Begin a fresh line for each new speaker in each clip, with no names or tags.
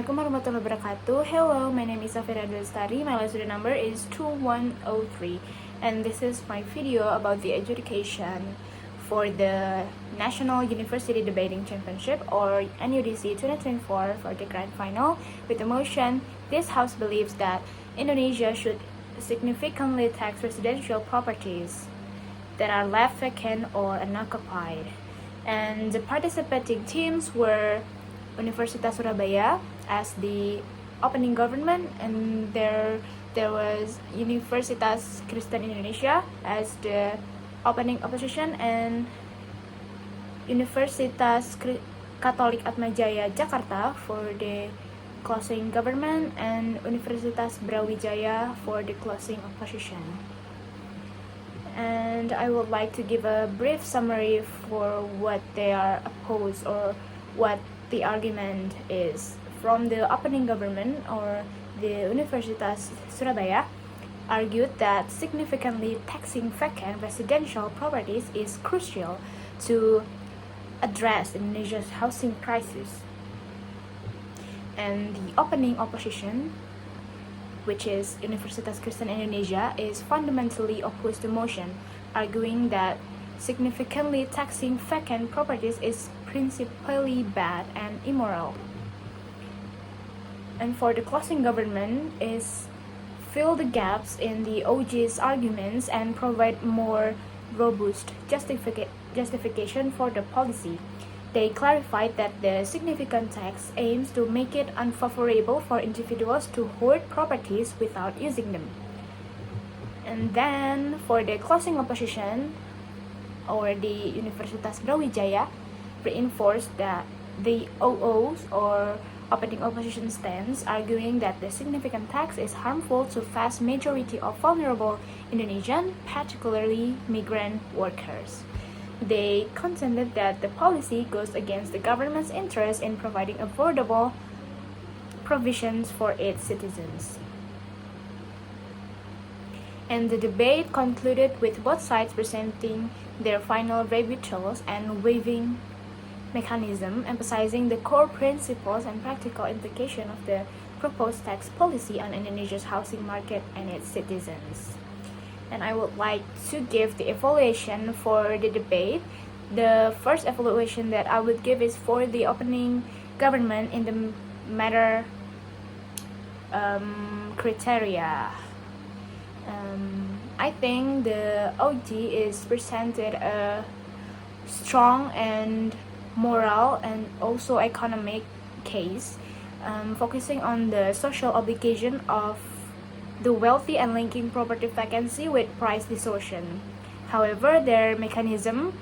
Assalamualaikum warahmatullahi wabarakatuh. Hello, my name is Safira Adiza Lestari. My license number is 2103, and this is my video about the adjudication for the National University Debating Championship or NUDC 2024 for the grand final. With the motion, this house believes that Indonesia should significantly tax residential properties that are left vacant or unoccupied. And the participating teams were Universitas Surabaya as the opening government, and there was Universitas Kristen Indonesia as the opening opposition, and Universitas Katolik Atmajaya Jakarta for the closing government, and Universitas Brawijaya for the closing opposition. And I would like to give a brief summary for what they are opposed or what the argument is. From the opening government, or the Universitas Surabaya argued that significantly taxing vacant residential properties is crucial to address Indonesia's housing crisis. And the opening opposition, which is Universitas Kristen Indonesia, is fundamentally opposed to the motion, arguing that significantly taxing vacant properties is principally bad and immoral. And for the closing government is fill the gaps in the OG's arguments and provide more robust justification for the policy. They clarified that the significant tax aims to make it unfavorable for individuals to hoard properties without using them. And then for the closing opposition, or the Universitas Brawijaya, reinforced that the OO's or opening opposition stance, arguing that the significant tax is harmful to vast majority of vulnerable Indonesian, particularly migrant workers. They contended that the policy goes against the government's interest in providing affordable provisions for its citizens. And the debate concluded with both sides presenting their final rebuttals and waiving mechanism, emphasizing the core principles and practical implication of the proposed tax policy on Indonesia's housing market and its citizens. And I would like to give the evaluation for the debate. The first evaluation that I would give is for the opening government in the matter criteria. I think the OG is presented a strong and moral and also economic case, focusing on the social obligation of the wealthy and linking property vacancy with price distortion. However, their mechanism,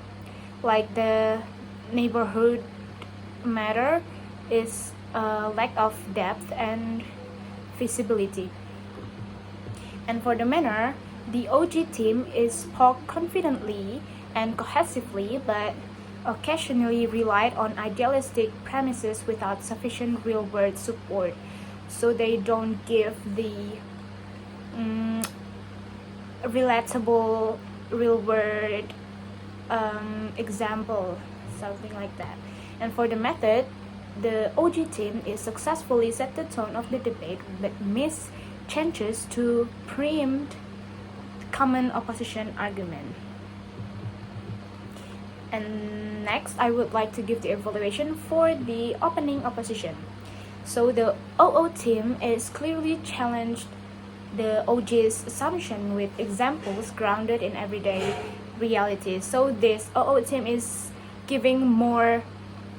like the neighborhood matter, is a lack of depth and feasibility. And for the manner, the OG team spoke confidently and cohesively, but occasionally relied on idealistic premises without sufficient real-world support. So they don't give the relatable real-world example, something like that. And for the method, the OG team is successfully set the tone of the debate but missed chances to preempt common opposition argument. And next, I would like to give the evaluation for the opening opposition. So the OO team is clearly challenged the OG's assumption with examples grounded in everyday reality. So this OO team is giving more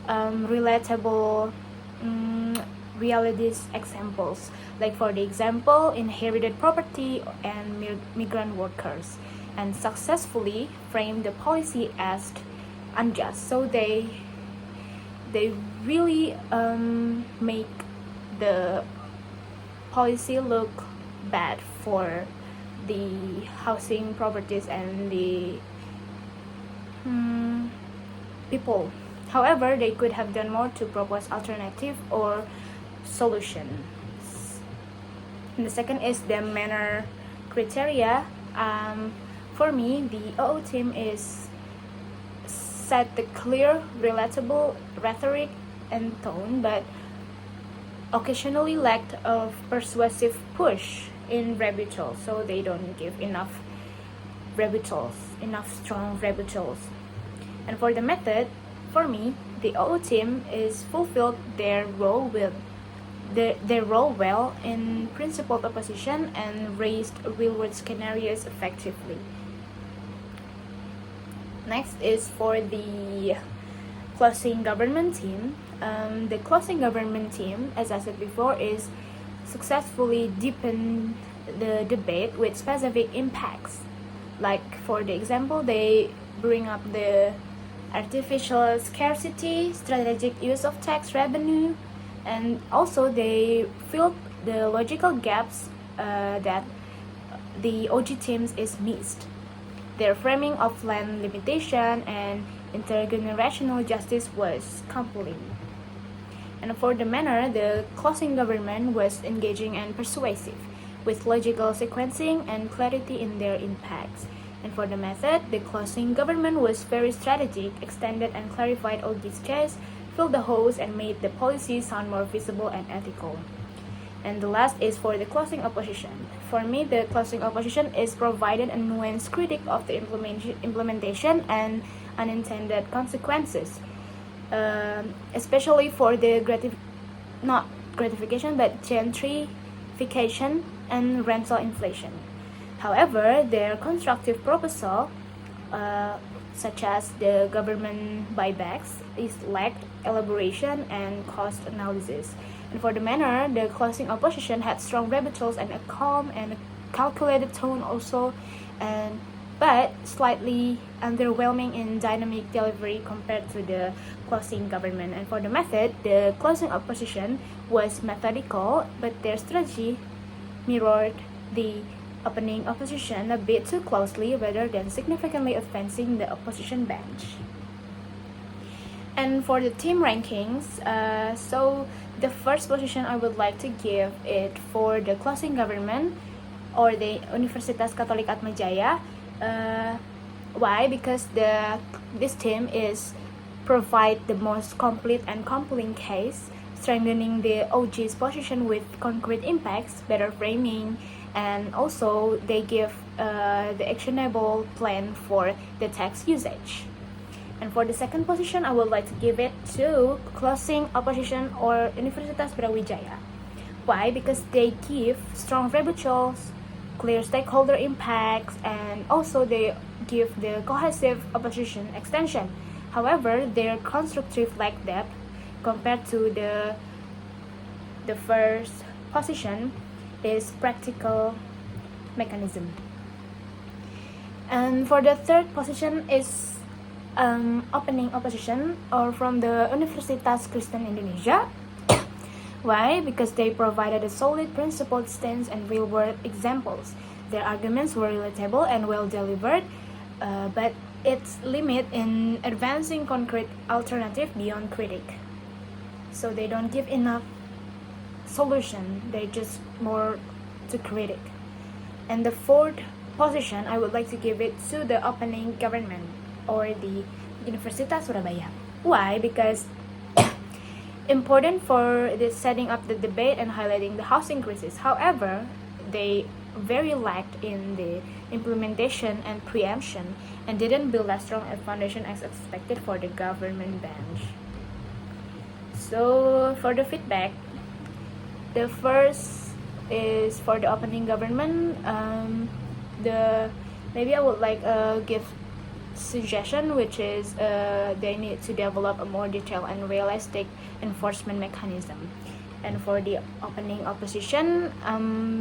relatable realities examples, like for the example inherited property and migrant workers, and successfully framed the policy as unjust. So they really make the policy look bad for the housing properties and the people. However, they could have done more to propose alternative or solutions. And the second is the manner criteria. For me, the OO team is set the clear, relatable rhetoric and tone, but occasionally lacked of persuasive push in rebuttal, so they don't give enough strong rebuttals. And for the method, for me, the OO team is fulfilled their role well in principled opposition and raised real-world scenarios effectively. Next is for the closing government team. The closing government team, as I said before, is successfully deepened the debate with specific impacts. Like for the example, they bring up the artificial scarcity, strategic use of tax revenue, and also they filled the logical gaps that the OG teams is missed. Their framing of land limitation and intergenerational justice was compelling. And for the manner, the closing government was engaging and persuasive, with logical sequencing and clarity in their impacts. And for the method, the closing government was very strategic, extended and clarified OG's case, filled the holes, and made the policy sound more visible and ethical. And the last is for the closing opposition. For me, the closing opposition is provided a nuanced critique of the implementation and unintended consequences, especially for the not gratification but gentrification and rental inflation. However, their constructive proposal, such as the government buybacks, is lacked elaboration and cost analysis. And for the manner, the closing opposition had strong rebuttals and a calm and a calculated tone also, but slightly underwhelming in dynamic delivery compared to the closing government. And for the method, the closing opposition was methodical, but their strategy mirrored the opening opposition a bit too closely rather than significantly advancing the opposition bench. And for the team rankings, so the first position I would like to give it for the closing government or the Universitas Katolik Atma Jaya. Why? Because this team is provide the most complete and compelling case, strengthening the OG's position with concrete impacts, better framing, and also they give the actionable plan for the tax usage. And for the second position, I would like to give it to closing opposition or Universitas Brawijaya. Why? Because they give strong rebuttals, clear stakeholder impacts, and also they give the cohesive opposition extension. However, their constructive lack depth compared to the first position is practical mechanism. And for the third position is opening opposition or from the Universitas Kristen Indonesia. Why? Because they provided a solid principled stance and real-world examples. Their arguments were relatable and well delivered, but its limit in advancing concrete alternative beyond critique. So they don't give enough solution, they just more to critique. And the fourth position, I would like to give it to the opening government or the Universitas Surabaya. Why? Because important for the setting up the debate and highlighting the housing crisis. However, they very lacked in the implementation and preemption and didn't build as strong a foundation as expected for the government bench. So for the feedback, the first is for the opening government. Maybe I would like give suggestion, which is they need to develop a more detailed and realistic enforcement mechanism. And for the opening opposition,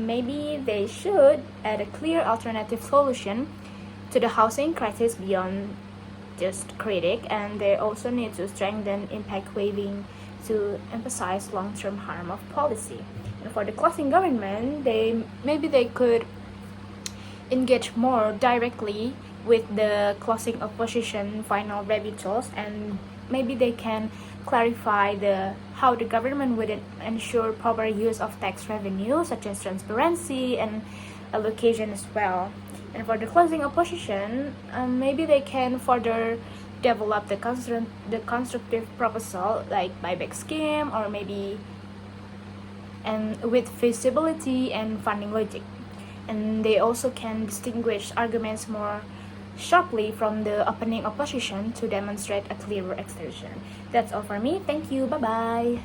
maybe they should add a clear alternative solution to the housing crisis beyond just critique, and they also need to strengthen impact waiving to emphasize long-term harm of policy. And for the closing government, they could engage more directly with the closing opposition final rebuttals, and maybe they can clarify how the government would ensure proper use of tax revenue, such as transparency and allocation as well. And for the closing opposition, maybe they can further develop the constructive proposal like buyback scheme, or maybe and with feasibility and funding logic. And they also can distinguish arguments more sharply from the opening opposition to demonstrate a clearer extension. That's all for me. Thank you. Bye bye.